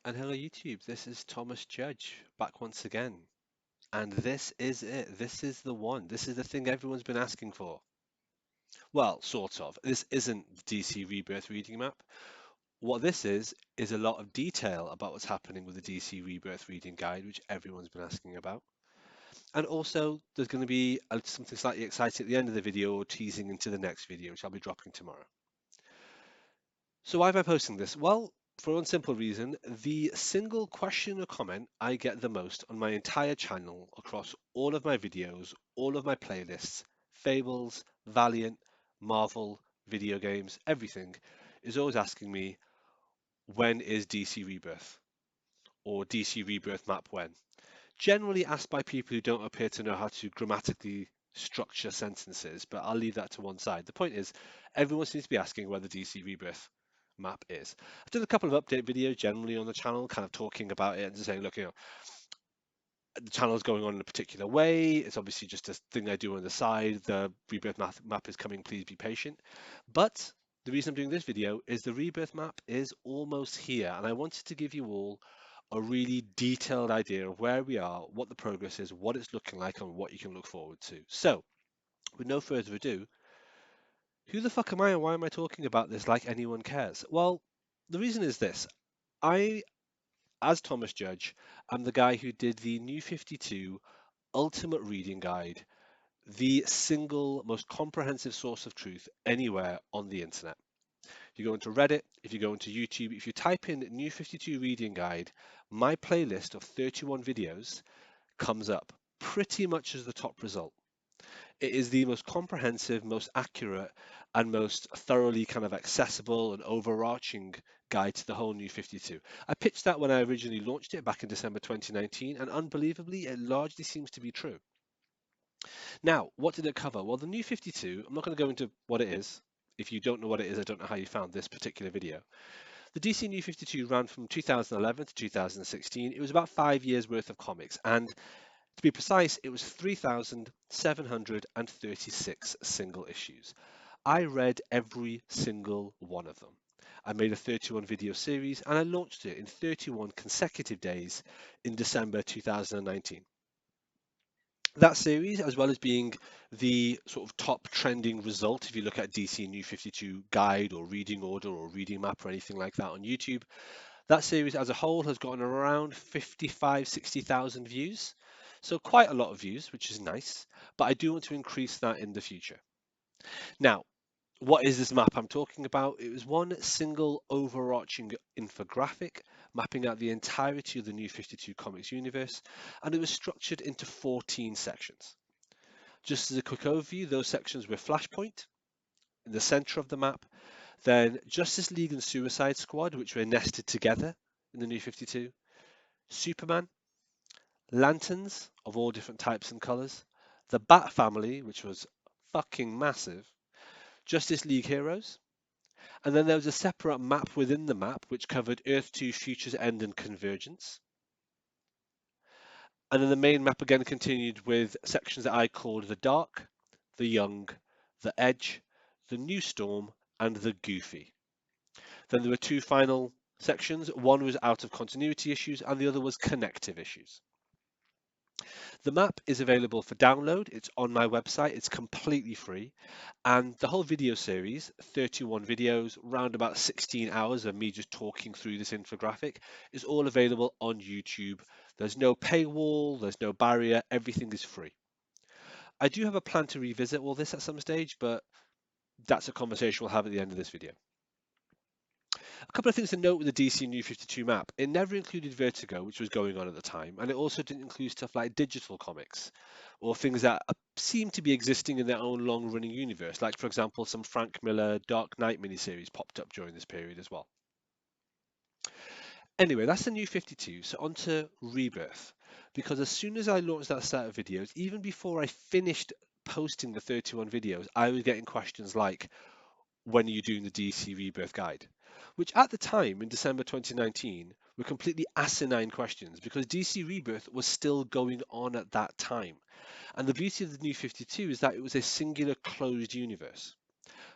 And hello YouTube, this is Thomas Judge back once again. And this is it. This is the one. This is the thing everyone's been asking for. Well, sort of. This isn't the DC Rebirth reading map. What this is a lot of detail about what's happening with the DC Rebirth reading guide, which everyone's been asking about. And also, there's going to be something slightly exciting at the end of the video or teasing into the next video, which I'll be dropping tomorrow. So why am I posting this? Well, for one simple reason, the single question or comment I get the most on my entire channel across all of my videos, all of my playlists, Fables, Valiant, Marvel, video games, everything, is always asking me, when is DC Rebirth? Or DC Rebirth map when? Generally asked by people who don't appear to know how to grammatically structure sentences, but I'll leave that to one side. The point is, everyone seems to be asking where the DC Rebirth map is. I've done a couple of update videos generally on the channel, kind of talking about it and just saying, look, the channel is going on in a particular way. It's obviously just a thing I do on the side. The Rebirth map is coming, please be patient. But the reason I'm doing this video is the Rebirth map is almost here, and I wanted to give you all a really detailed idea of where we are, what the progress is, what it's looking like, and what you can look forward to. So, with no further ado, who the fuck am I and why am I talking about this like anyone cares? Well, the reason is this. I, as Thomas Judge, am the guy who did the New 52 Ultimate Reading Guide, the single most comprehensive source of truth anywhere on the internet. If you go into Reddit, if you go into YouTube, if you type in New 52 Reading Guide, my playlist of 31 videos comes up pretty much as the top result. It is the most comprehensive, most accurate, and most thoroughly kind of accessible and overarching guide to the whole New 52. I pitched that when I originally launched it back in December 2019, and unbelievably, it largely seems to be true. Now, what did it cover? Well, the New 52, I'm not going to go into what it is. If you don't know what it is, I don't know how you found this particular video. The DC New 52 ran from 2011 to 2016. It was about 5 years worth of comics, and to be precise, it was 3,736 single issues. I read every single one of them. I made a 31 video series and I launched it in 31 consecutive days in December 2019. That series, as well as being the sort of top trending result, if you look at DC New 52 guide or reading order or reading map or anything like that on YouTube, that series as a whole has gotten around 55, 60,000 views. So quite a lot of views, which is nice, but I do want to increase that in the future. Now, what is this map I'm talking about? It was one single overarching infographic mapping out the entirety of the New 52 Comics universe, and it was structured into 14 sections. Just as a quick overview, those sections were Flashpoint in the center of the map, then Justice League and Suicide Squad, which were nested together in the New 52, Superman, Lanterns of all different types and colors, the Bat Family, which was fucking massive, Justice League Heroes, and then there was a separate map within the map which covered Earth 2, Future's End, and Convergence. And then the main map again continued with sections that I called the Dark, the Young, the Edge, the New Storm, and the Goofy. Then there were two final sections. One was out of continuity issues, and the other was connective issues. The map is available for download. It's on my website. It's completely free. And the whole video series, 31 videos, round about 16 hours of me just talking through this infographic, is all available on YouTube. There's no paywall, there's no barrier, everything is free. I do have a plan to revisit all this at some stage, but that's a conversation we'll have at the end of this video. A couple of things to note with the DC New 52 map. It never included Vertigo, which was going on at the time, and it also didn't include stuff like digital comics or things that seem to be existing in their own long-running universe, like, for example, some Frank Miller Dark Knight miniseries popped up during this period as well. Anyway, that's the New 52, so on to Rebirth. Because as soon as I launched that set of videos, even before I finished posting the 31 videos, I was getting questions like, when are you doing the DC Rebirth guide? Which at the time in December 2019 were completely asinine questions because DC Rebirth was still going on at that time. And the beauty of the New 52 is that it was a singular closed universe.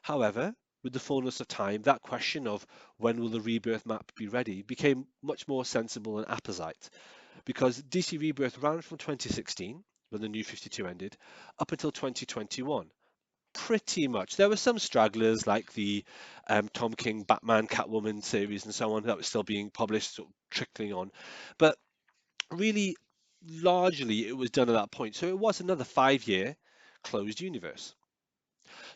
However, with the fullness of time, that question of when will the Rebirth map be ready became much more sensible and apposite, because DC Rebirth ran from 2016, when the New 52 ended, up until 2021. Pretty much. There were some stragglers like the Tom King Batman Catwoman series and so on that was still being published, sort of trickling on. But really, largely, it was done at that point. So it was another 5 year closed universe.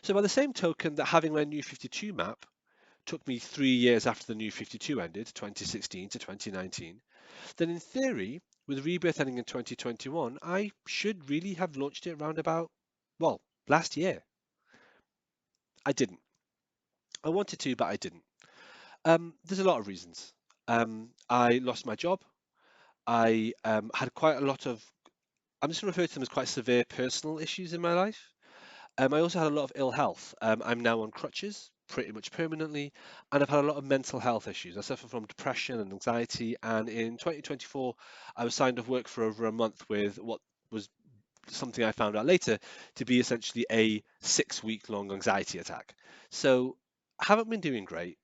So by the same token that having my New 52 map took me 3 years after the New 52 ended, 2016 to 2019, then in theory, with Rebirth ending in 2021, I should really have launched it round about, well, last year. I didn't. I wanted to, but I didn't. There's a lot of reasons. I lost my job. I had quite a lot of, I'm just going to refer to them as quite severe personal issues in my life. I also had a lot of ill health. I'm now on crutches pretty much permanently, and I've had a lot of mental health issues. I suffer from depression and anxiety, and in 2024, I was signed off work for over a month with what was something I found out later to be essentially a 6 week long anxiety attack. So I haven't been doing great,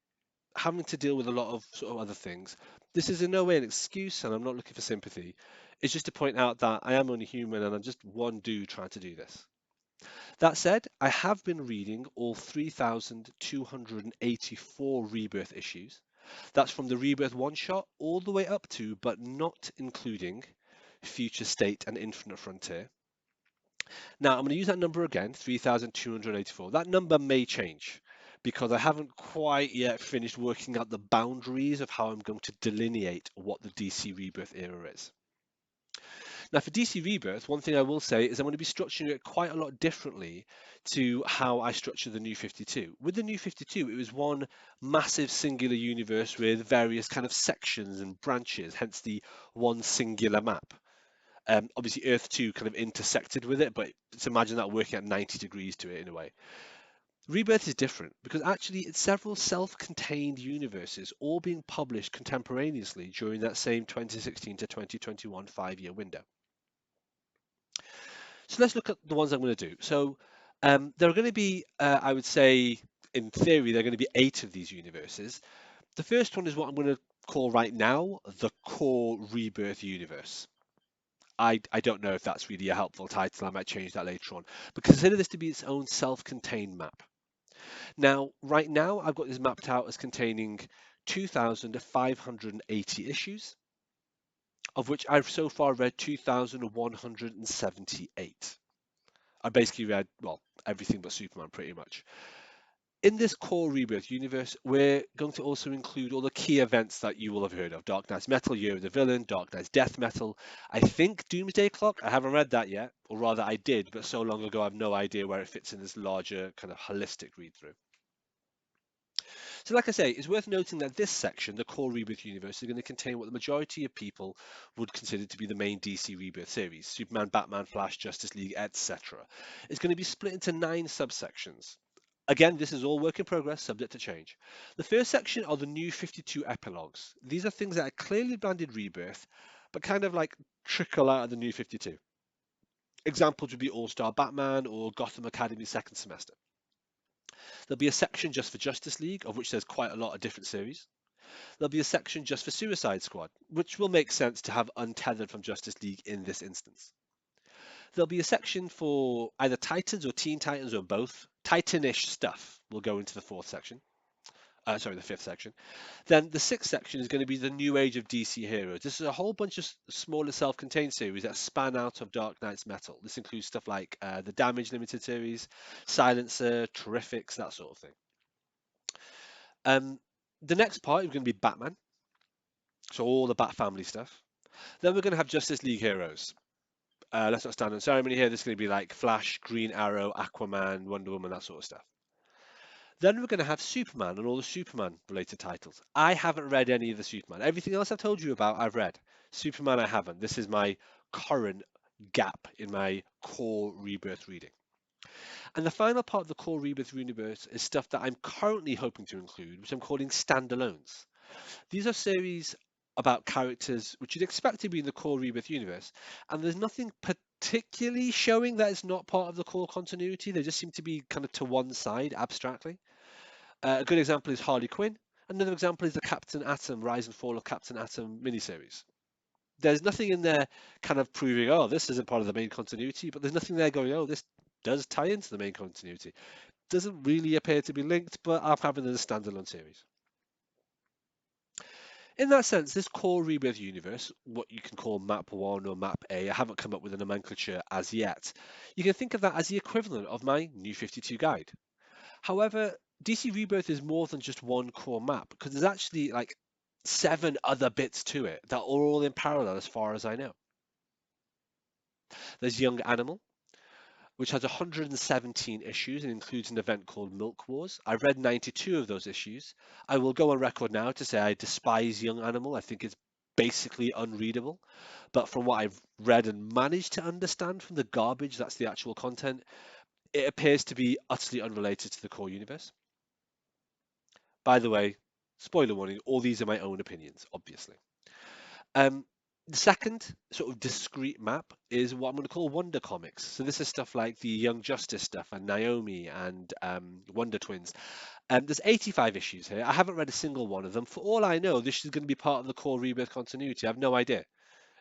having to deal with a lot of sort of other things. This is in no way an excuse, and I'm not looking for sympathy. It's just to point out that I am only human and I'm just one dude trying to do this. That said, I have been reading all 3,284 Rebirth issues. That's from the Rebirth one shot all the way up to, but not including, Future State and Infinite Frontier. Now, I'm going to use that number again, 3,284. That number may change because I haven't quite yet finished working out the boundaries of how I'm going to delineate what the DC Rebirth era is. Now, for DC Rebirth, one thing I will say is I'm going to be structuring it quite a lot differently to how I structure the New 52. With the New 52, it was one massive singular universe with various kind of sections and branches, hence the one singular map. Obviously, Earth 2 kind of intersected with it, but let's imagine that working at 90 degrees to it in a way. Rebirth is different because actually it's several self-contained universes all being published contemporaneously during that same 2016 to 2021 5 year window. So let's look at the ones I'm going to do. So there are going to be, I would say, in theory, there are going to be 8 of these universes. The first one is what I'm going to call right now the core Rebirth universe. I don't know if that's really a helpful title. I might change that later on. But consider this to be its own self-contained map. Now, right now, I've got this mapped out as containing 2,580 issues, of which I've so far read 2,178. I basically read, well, everything but Superman pretty much. In this core Rebirth universe, we're going to also include all the key events that you will have heard of. Dark Knight's Metal, Year of the Villain, Dark Knight's Death Metal. I think Doomsday Clock, I haven't read that yet, or rather I did, but so long ago I have no idea where it fits in this larger kind of holistic read through. So like I say, it's worth noting that this section, the core Rebirth universe, is going to contain what the majority of people would consider to be the main DC Rebirth series: Superman, Batman, Flash, Justice League, etc. It's going to be split into 9 subsections. Again, this is all work in progress, subject to change. The first section are the New 52 epilogues. These are things that are clearly branded Rebirth, but kind of like trickle out of the New 52. Examples would be All-Star Batman or Gotham Academy second semester. There'll be a section just for Justice League, of which there's quite a lot of different series. There'll be a section just for Suicide Squad, which will make sense to have untethered from Justice League in this instance. There'll be a section for either Titans or Teen Titans or both. Titanish stuff will go into the the fifth section. Then the sixth section is going to be the new age of DC heroes. This is a whole bunch of smaller self-contained series that span out of Dark Knight's Metal. This includes stuff like the Damage Limited series, Silencer, Terrifics, that sort of thing. The next part is going to be Batman, so all the Bat family stuff. Then we're going to have Justice League heroes. Let's not stand on ceremony here. This is going to be like Flash, Green Arrow, Aquaman, Wonder Woman, that sort of stuff. Then we're going to have Superman and all the Superman related titles. I haven't read any of the Superman. Everything else I've told you about, I've read. Superman, I haven't. This is my current gap in my core Rebirth reading. And the final part of the core Rebirth universe is stuff that I'm currently hoping to include, which I'm calling standalones. These are series about characters which you'd expect to be in the core Rebirth universe, and there's nothing particularly showing that it's not part of the core continuity. They just seem to be kind of to one side abstractly. A good example is Harley Quinn. Another example is the Captain Atom Rise and Fall of Captain Atom miniseries. There's nothing in there kind of proving, oh, this isn't part of the main continuity, but there's nothing there going, oh, this does tie into the main continuity. Doesn't really appear to be linked, but I'm having it as a standalone series. In that sense, this core Rebirth universe, what you can call Map 1 or Map A, I haven't come up with a nomenclature as yet. You can think of that as the equivalent of my New 52 guide. However, DC Rebirth is more than just one core map because there's actually like 7 other bits to it that are all in parallel as far as I know. There's Young Animal, which has 117 issues and includes an event called Milk Wars. I've read 92 of those issues. I will go on record now to say I despise Young Animal. I think it's basically unreadable. But from what I've read and managed to understand from the garbage that's the actual content, it appears to be utterly unrelated to the core universe. By the way, spoiler warning, all these are my own opinions, obviously. Um, the second sort of discrete map is what I'm going to call Wonder Comics. So this is stuff like the Young Justice stuff and Naomi and Wonder Twins. There's 85 issues here. I haven't read a single one of them. For all I know, this is going to be part of the core Rebirth continuity. I have no idea.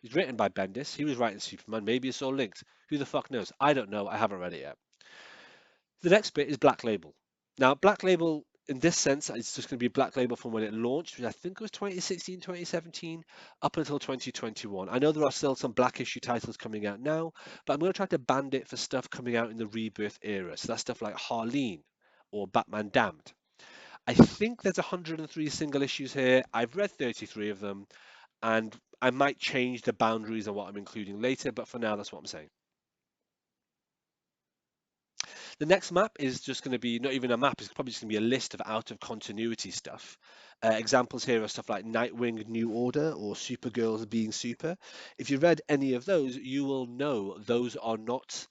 It's written by Bendis. He was writing Superman. Maybe it's all linked. Who the fuck knows? I don't know. I haven't read it yet. The next bit is Black Label. Now, Black Label, in this sense, it's just going to be Black Label from when it launched, which I think was 2016, 2017, up until 2021. I know there are still some Black issue titles coming out now, but I'm going to try to band it for stuff coming out in the Rebirth era. So that's stuff like Harleen or Batman Damned. I think there's 103 single issues here. I've read 33 of them, and I might change the boundaries on what I'm including later, but for now, that's what I'm saying. The next map is just going to be not even a map, it's probably just going to be a list of out of continuity stuff. Examples here are stuff like Nightwing New Order or Supergirls Being Super. If you read any of those, you will know those are not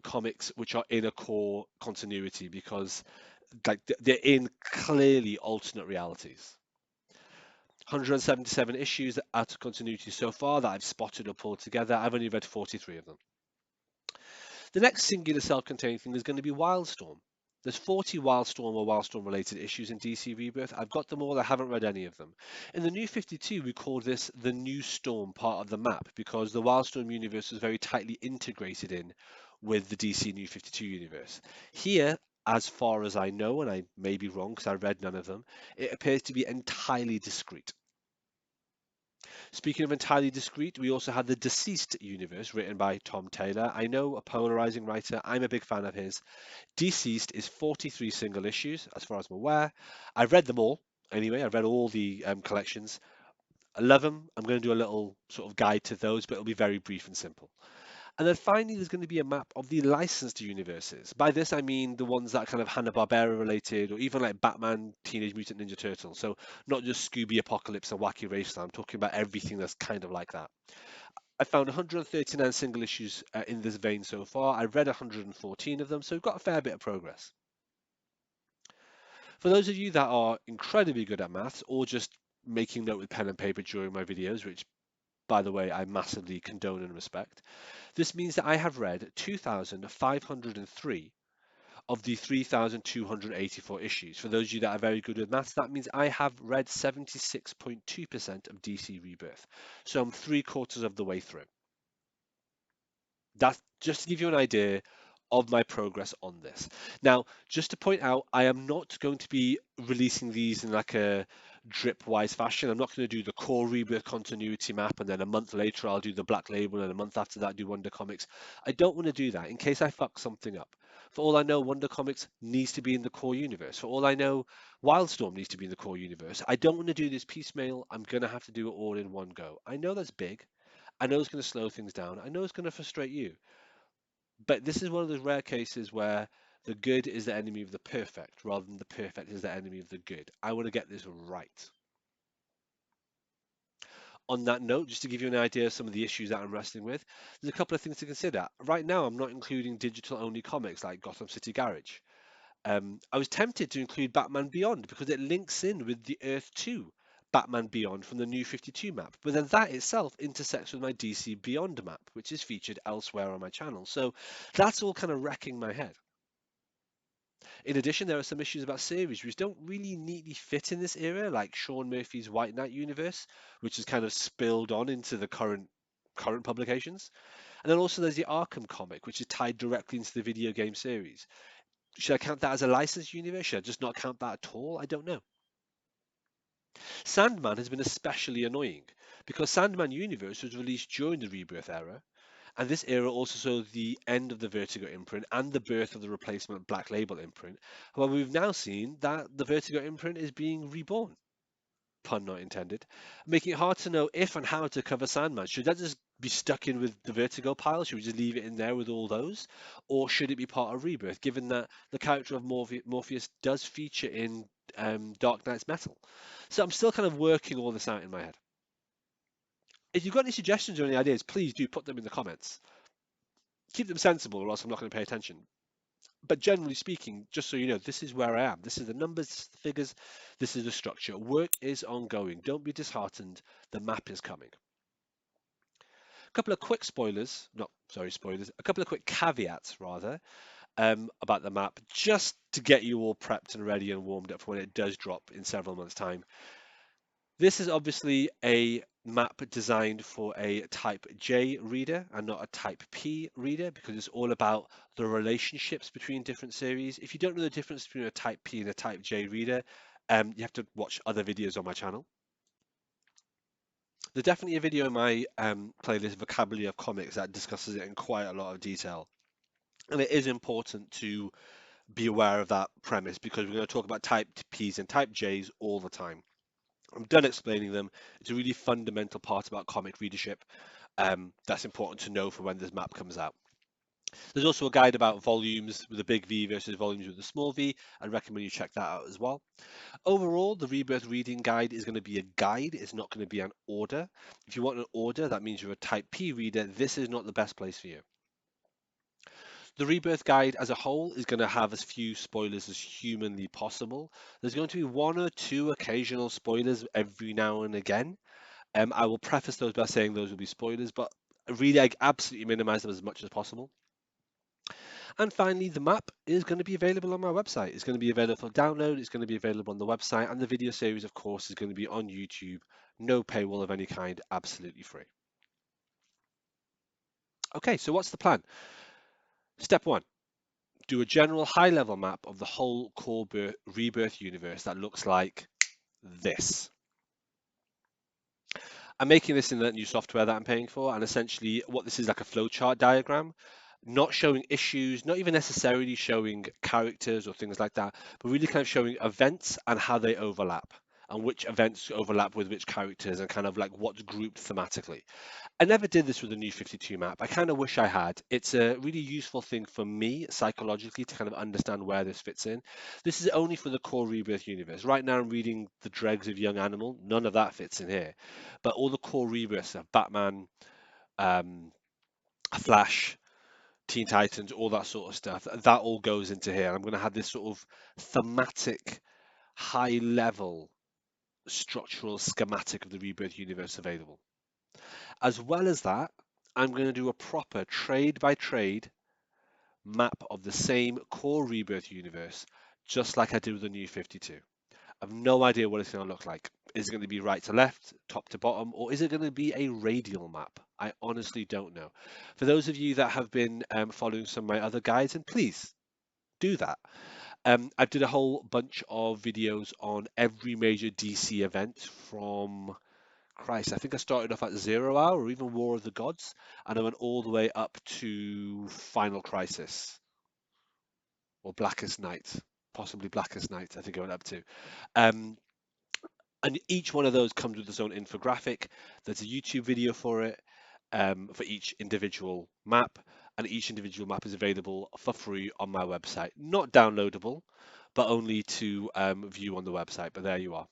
comics which are in a core continuity because like they're in clearly alternate realities. 177 issues out of continuity so far that I've spotted or pulled together. I've only read 43 of them. The next singular self-contained thing is going to be Wildstorm. There's 40 Wildstorm or Wildstorm related issues in DC Rebirth. I've got them all, I haven't read any of them. In the New 52, we call this the New Storm part of the map because the Wildstorm universe is very tightly integrated in with the DC New 52 universe. Here, as far as I know, and I may be wrong because I read none of them, it appears to be entirely discrete. Speaking of entirely discrete, we also have the Deceased universe written by Tom Taylor. I know, a polarizing writer. I'm a big fan of his. Deceased is 43 single issues, as far as I'm aware. I've read them all. Anyway, I've read all the collections. I love them. I'm going to do a little sort of guide to those, but it'll be very brief and simple. And then finally, there's going to be a map of the licensed universes. By this, I mean the ones that are kind of Hanna-Barbera related, or even like Batman, Teenage Mutant Ninja Turtles. So not just Scooby Apocalypse and Wacky Race. I'm talking about everything that's kind of like that. I found 139 single issues in this vein so far. I've read 114 of them, so we've got a fair bit of progress. For those of you that are incredibly good at maths or just making note with pen and paper during my videos, which by the way, I massively condone and respect. This means that I have read 2,503 of the 3,284 issues. For those of you that are very good with maths, that means I have read 76.2% of DC Rebirth. So I'm 3/4 of the way through. That's just to give you an idea of my progress on this. Now, just to point out, I am not going to be releasing these in like a drip-wise fashion. I'm not going to do the core Rebirth continuity map and then a month later I'll do the Black Label and a month after that do Wonder Comics. I don't want to do that in case I fuck something up. For all I know, Wonder Comics needs to be in the core universe. For all I know, Wildstorm needs to be in the core universe. I don't want to do this piecemeal. I'm going to have to do it all in one go. I know that's big. I know it's going to slow things down. I know it's going to frustrate you. But this is one of those rare cases where the good is the enemy of the perfect rather than the perfect is the enemy of the good. I want to get this right. On that note, just to give you an idea of some of the issues that I'm wrestling with, there's a couple of things to consider. Right now, I'm not including digital only comics like Gotham City Garage. I was tempted to include Batman Beyond because it links in with the Earth 2 Batman Beyond from the New 52 map, but then that itself intersects with my DC Beyond map, which is featured elsewhere on my channel. So that's all kind of wrecking my head. In addition, there are some issues about series which don't really neatly fit in this era, like Sean Murphy's White Knight universe, which has kind of spilled on into the current publications. And then also there's the Arkham comic, which is tied directly into the video game series. Should I count that as a licensed universe? Should I just not count that at all? I don't know. Sandman has been especially annoying because Sandman Universe was released during the Rebirth era, and this era also saw the end of the Vertigo imprint and the birth of the replacement Black Label imprint. However, we've now seen that the Vertigo imprint is being reborn, pun not intended, making it hard to know if and how to cover Sandman. Should that just be stuck in with the Vertigo pile? Should we just leave it in there with all those? Or should it be part of Rebirth, given that the character of Morpheus does feature in Dark Knight's Metal? So I'm still kind of working all this out in my head. If you've got any suggestions or any ideas, please do put them in the comments. Keep them sensible, or else I'm not going to pay attention. But generally speaking, just so you know, this is where I am. This is the numbers, the figures, this is the structure. Work is ongoing. Don't be disheartened. The map is coming. A couple of quick spoilers, not sorry, spoilers, a couple of quick caveats rather, about the map, just to get you all prepped and ready and warmed up for when it does drop in several months' time. This is obviously a map designed for a Type J reader and not a Type P reader because it's all about the relationships between different series. If you don't know the difference between a Type P and a Type J reader, you have to watch other videos on my channel. There's definitely a video in my playlist, Vocabulary of Comics, that discusses it in quite a lot of detail. And it is important to be aware of that premise because we're going to talk about Type Ps and Type Js all the time. I'm done explaining them. It's a really fundamental part about comic readership that's important to know for when this map comes out. There's also a guide about volumes with a big V versus volumes with a small v. I'd recommend you check that out as well. Overall, the Rebirth reading guide is going to be a guide. It's not going to be an order. If you want an order, that means you're a Type P reader. This is not the best place for you. The Rebirth guide as a whole is going to have as few spoilers as humanly possible. There's going to be one or two occasional spoilers every now and again. I will preface those by saying those will be spoilers, but really, I absolutely minimize them as much as possible. And finally, the map is going to be available on my website. It's going to be available for download. It's going to be available on the website. And the video series, of course, is going to be on YouTube. No paywall of any kind, absolutely free. Okay, so what's the plan? Step one, do a general high-level map of the whole core Rebirth universe that looks like this. I'm making this in the new software that I'm paying for, and essentially what this is like a flowchart diagram, not showing issues, not even necessarily showing characters or things like that, but really kind of showing events and how they overlap, and which events overlap with which characters, and kind of like what's grouped thematically. I never did this with the new 52 map. I kind of wish I had. It's a really useful thing for me psychologically to kind of understand where this fits in. This is only for the core Rebirth universe. Right now I'm reading The Dregs of Young Animal. None of that fits in here. But all the core Rebirth stuff, Batman, um, Flash, Teen Titans, all that sort of stuff, that all goes into here. I'm going to have this sort of thematic, high level, structural schematic of the Rebirth universe available. As well as that, I'm going to do a proper trade by trade map of the same core Rebirth universe, just like I did with the new 52. I've no idea what it's going to look like. Is it going to be right to left, top to bottom, or is it going to be a radial map? I honestly don't know. For those of you that have been following some of my other guides, and please do that. I did a whole bunch of videos on every major DC event from Christ, I think I started off at Zero Hour or even War of the Gods, and I went all the way up to Final Crisis or Blackest Night, possibly Blackest Night, I think I went up to. Um, and each one of those comes with its own infographic. There's a YouTube video for each individual map, and each individual map is available for free on my website. Not downloadable, but only to view on the website. But there you are.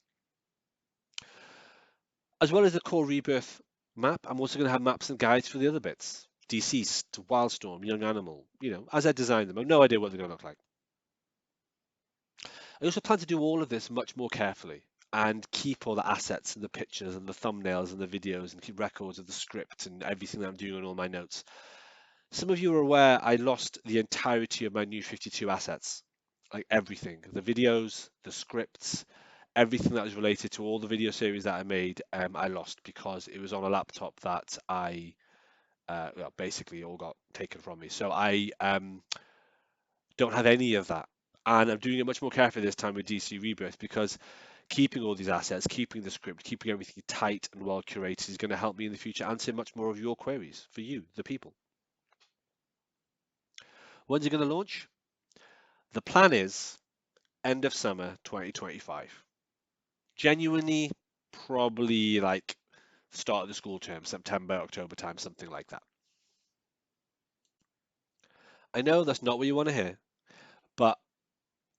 As well as the core Rebirth map, I'm also going to have maps and guides for the other bits. Deceased, Wildstorm, Young Animal, as I design them. I have no idea what they're going to look like. I also plan to do all of this much more carefully and keep all the assets and the pictures and the thumbnails and the videos and keep records of the script and everything that I'm doing on all my notes. Some of you are aware I lost the entirety of my new 52 assets. like everything, the videos, the scripts, everything that was related to all the video series that I made, I lost because it was on a laptop that I well, basically all got taken from me. So I don't have any of that. And I'm doing it much more carefully this time with DC Rebirth because keeping all these assets, keeping the script, keeping everything tight and well curated is going to help me in the future answer much more of your queries for you, the people. When's it going to launch? The plan is end of summer 2025. Genuinely, probably like start of the school term, September, October time, something like that. I know that's not what you want to hear, but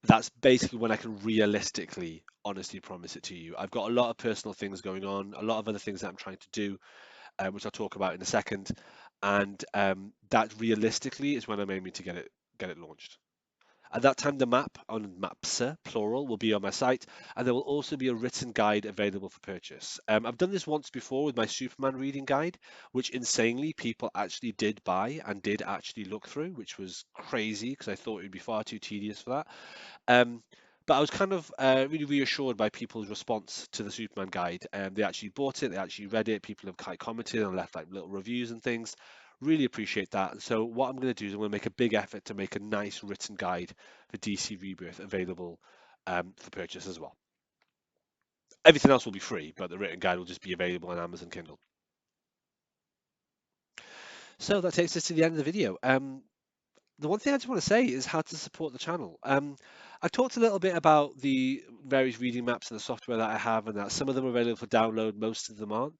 that's basically when I can realistically, honestly promise it to you. I've got a lot of personal things going on, a lot of other things that I'm trying to do, which I'll talk about in a second, and that realistically is when I'm aiming to get it launched. At that time, the map on maps, plural, will be on my site, and there will also be a written guide available for purchase. I've done this once before with my Superman reading guide, which insanely people actually did buy and did actually look through, which was crazy because I thought it would be far too tedious for that. Um, but I was kind of really reassured by people's response to the Superman guide. They actually bought it, they actually read it. People have kind of commented and left like little reviews and things. Really appreciate that. And so what I'm going to do is I'm going to make a big effort to make a nice written guide for DC Rebirth available for purchase as well. Everything else will be free, but the written guide will just be available on Amazon Kindle. So that takes us to the end of the video. The one thing I just want to say is how to support the channel. I've talked a little bit about the various reading maps and the software that I have, and that some of them are available for download, most of them aren't.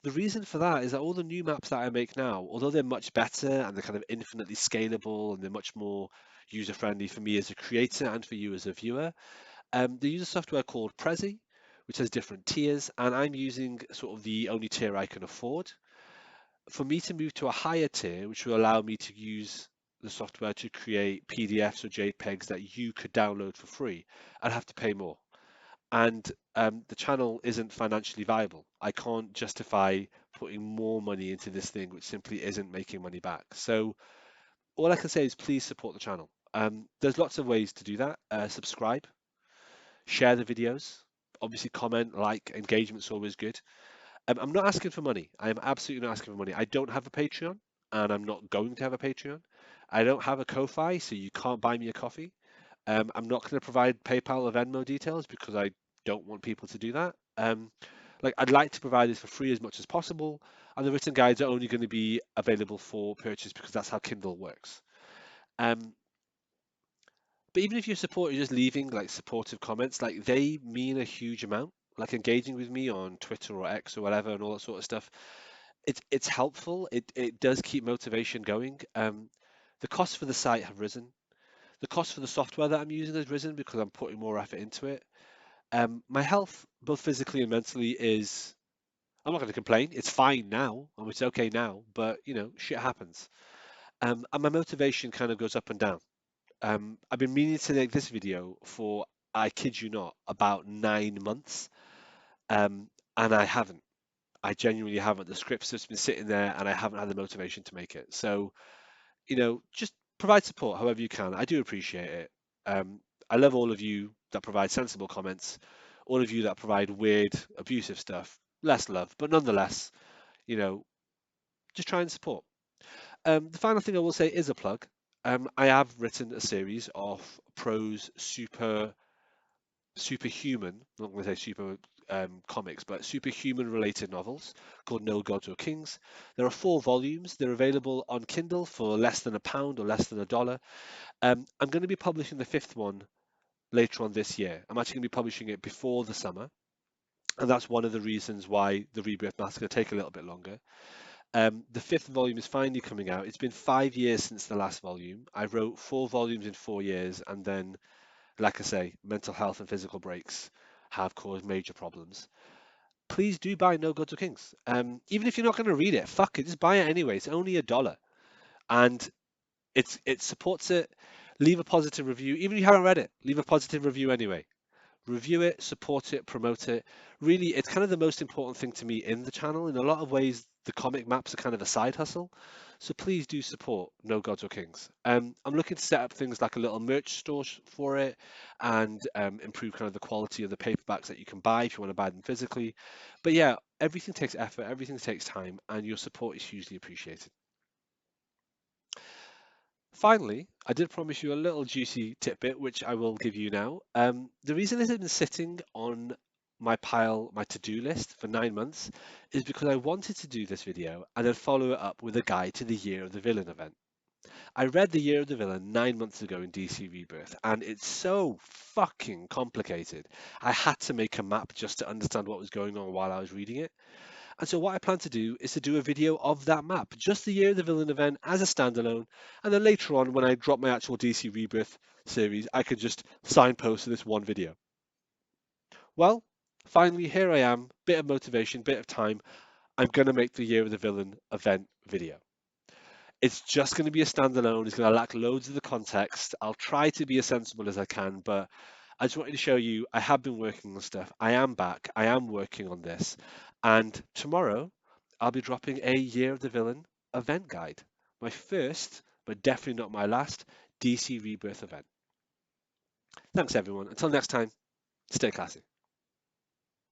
The reason for that is that all the new maps that I make now, although they're much better and they're kind of infinitely scalable and they're much more user friendly for me as a creator and for you as a viewer, they use a software called Prezi, which has different tiers, and I'm using sort of the only tier I can afford. For me to move to a higher tier, which will allow me to use the software to create PDFs or JPEGs that you could download for free, I'd have to pay more. And the channel isn't financially viable. I can't justify putting more money into this thing, which simply isn't making money back. So all I can say is please support the channel. There's lots of ways to do that. Subscribe, share the videos, obviously comment, like, engagement's always good. I'm not asking for money. I am absolutely not asking for money. I don't have a Patreon, and I'm not going to have a Patreon. I don't have a Ko-fi, so you can't buy me a coffee. I'm not going to provide PayPal or Venmo details because I don't want people to do that. Like I'd like to provide this for free as much as possible, and the written guides are only going to be available for purchase because that's how Kindle works. Um, but even if your support is just leaving like supportive comments, like they mean a huge amount. Like engaging with me on Twitter or X or whatever and all that sort of stuff, it's helpful. It does keep motivation going. The costs for the site have risen. The cost for the software that I'm using has risen because I'm putting more effort into it. My health, both physically and mentally, is I'm not going to complain. It's fine now, and it's okay now. But you know, shit happens. And my motivation kind of goes up and down. I've been meaning to make this video for, I kid you not, about 9 months, and I haven't. I genuinely haven't. The script's just been sitting there, and I haven't had the motivation to make it. So, you know, just provide support however you can. I do appreciate it. I love all of you that provide sensible comments, all of you that provide weird, abusive stuff. Less love, but nonetheless, you know, just try and support. The final thing I will say is a plug. I have written a series of prose superhuman, I'm not going to say super comics, but superhuman related novels called No Gods or Kings. There are 4 volumes. They're available on Kindle for less than £1 or less than $1. I'm going to be publishing the 5th one later on this year. I'm actually going to be publishing it before the summer. And that's one of the reasons why the Rebirth Math is going to take a little bit longer. The 5th volume is finally coming out. It's been 5 years since the last volume. I wrote 4 volumes in 4 years, and then, like I say, mental health and physical breaks have caused major problems. Please do buy No Gods or Kings. Even if you're not going to read it, fuck it, just buy it anyway. It's only $1, and it supports it. Leave a positive review, even if you haven't read it. Leave a positive review anyway. review it, support it, promote it. Really, it's kind of the most important thing to me in the channel. In a lot of ways, the comic maps are kind of a side hustle. So please do support No Gods or Kings. I'm looking to set up things like a little merch store for it and improve kind of the quality of the paperbacks that you can buy if you want to buy them physically. But yeah, everything takes effort, everything takes time, and your support is hugely appreciated. Finally, I did promise you a little juicy tidbit, which I will give you now. The reason this has been sitting on my pile, my to-do list for 9 months, is because I wanted to do this video and then follow it up with a guide to the Year of the Villain event. I read the Year of the Villain 9 months ago in DC Rebirth, and it's so fucking complicated. I had to make a map just to understand what was going on while I was reading it. And so what I plan to do is to do a video of that map, just the Year of the Villain event as a standalone, and then later on when I drop my actual DC Rebirth series, I could just signpost to this one video. Well, finally here I am, bit of motivation, bit of time. I'm gonna make the Year of the Villain event video. It's just going to be a standalone. It's going to lack loads of the context. I'll try to be as sensible as I can, but I just wanted to show you I have been working on stuff. I am back. I am working on this. And tomorrow, I'll be dropping a Year of the Villain event guide. My first, but definitely not my last, DC Rebirth event. Thanks, everyone. Until next time, stay classy.